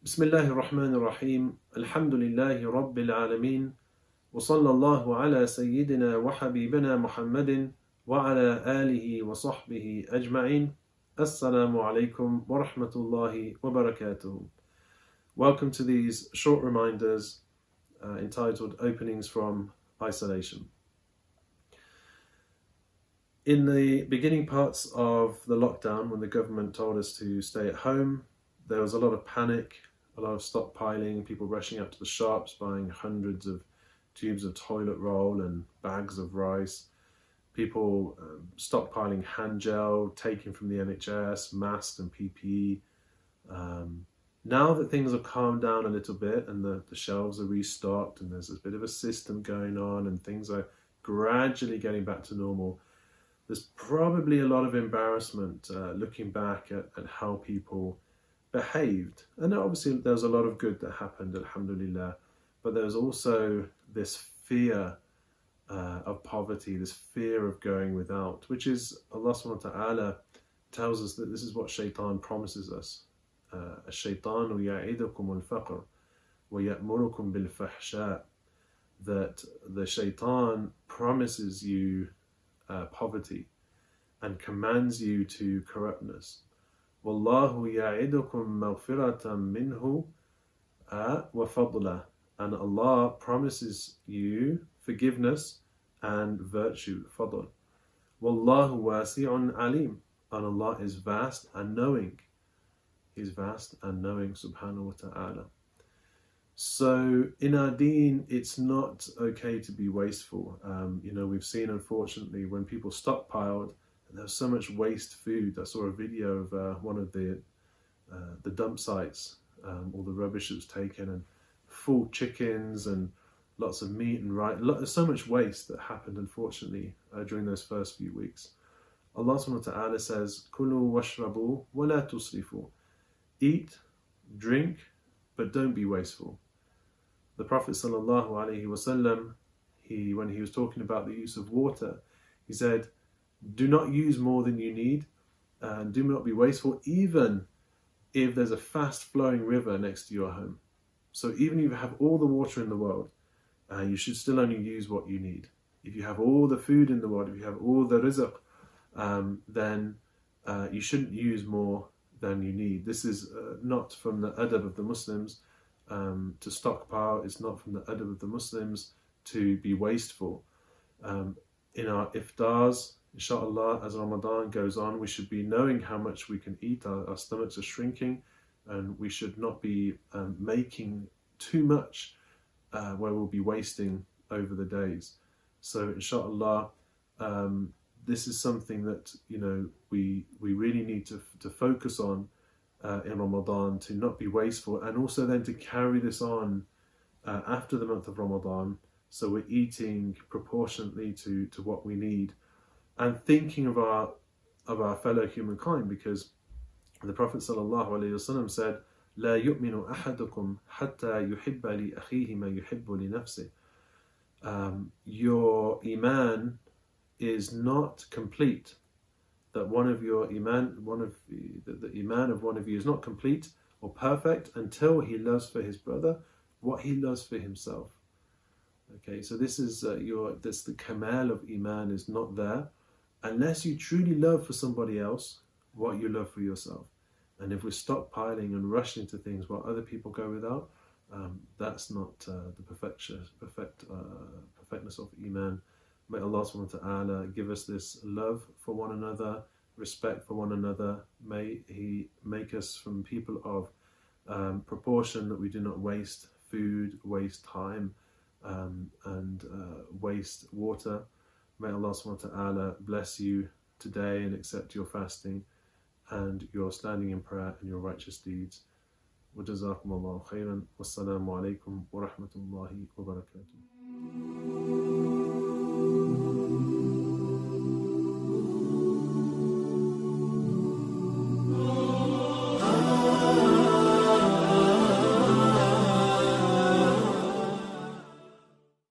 بسم الله الرحمن الرحيم الحمد لله رب العالمين وصلى الله على سيدنا وحبيبنا محمد وعلى آله وصحبه أجمعين. Assalamu alaikum wa rahmatullahi wa barakatuh. Welcome to these short reminders entitled Openings from Isolation. In the beginning parts of the lockdown, when the government told us to stay at home, there was a lot of panic, a lot of stockpiling, people rushing up to the shops, buying hundreds of tubes of toilet roll and bags of rice, people stockpiling hand gel, taking from the NHS, masks and PPE. Now that things have calmed down a little bit and the shelves are restocked and there's a bit of a system going on and things are gradually getting back to normal, there's probably a lot of embarrassment looking back at how people behaved. And obviously there was a lot of good that happened, alhamdulillah, but there was also this fear of poverty, this fear of going without, which is Allah subhanahu wa ta'ala tells us that this is what shaitan promises us. الشيطان يعيدكم الفقر ويأمركم بالفحشاء, that the shaitan promises you poverty and commands you to corruptness. Wallahu ya'idukum maghfiratan minhu wa fadla, and Allah promises you forgiveness and virtue, fadl. Wallahu wasi'un alim, and Allah is vast and knowing. He's vast and knowing, subhanahu wa ta'ala. So in our deen, it's not okay to be wasteful. We've seen, unfortunately, when people stockpiled, and there was so much waste food. I saw a video of one of the dump sites, all the rubbish that was taken, and full chickens and lots of meat and rice. There's so much waste that happened, unfortunately, during those first few weeks. Allah subhanahu wa ta'ala says, Kulu washrabu wa la tusrifu. Eat, drink, but don't be wasteful. The Prophet sallallahu alaihi wasallam, when he was talking about the use of water, he said, do not use more than you need, and do not be wasteful, even if there's a fast flowing river next to your home. So even if you have all the water in the world, you should still only use what you need. If you have all the food in the world, if you have all the rizak, then you shouldn't use more than you need. This is not from the adab of the Muslims to stockpile. It's not from the adab of the Muslims to be wasteful. In our iftars, inshallah, as Ramadan goes on, we should be knowing how much we can eat. Our stomachs are shrinking, and we should not be making too much where we'll be wasting over the days. So inshallah, this is something that we really need to focus on in Ramadan, to not be wasteful, and also then to carry this on after the month of Ramadan, so we're eating proportionately to what we need, and thinking of our fellow humankind, because the Prophet ﷺ said, لا يؤمن أحدكم حتى يحب لأخيه ما يحب لنفسه. Your iman is not complete, that the iman of one of you is not complete or perfect until he loves for his brother what he loves for himself. Okay, so this is the kamal of iman is not there unless you truly love for somebody else what you love for yourself. And if we're stockpiling and rushing to things while other people go without, that's not the perfectness of iman. May Allah subhanahu wa ta'ala give us this love for one another, respect for one another. May He make us from people of proportion, that we do not waste food, waste time, and waste water. May Allah subhanahu wa ta'ala bless you today and accept your fasting and your standing in prayer and your righteous deeds. Wa jazakumullahu khairan. Wassalamu alaikum wa rahmatullahi wa barakatuh.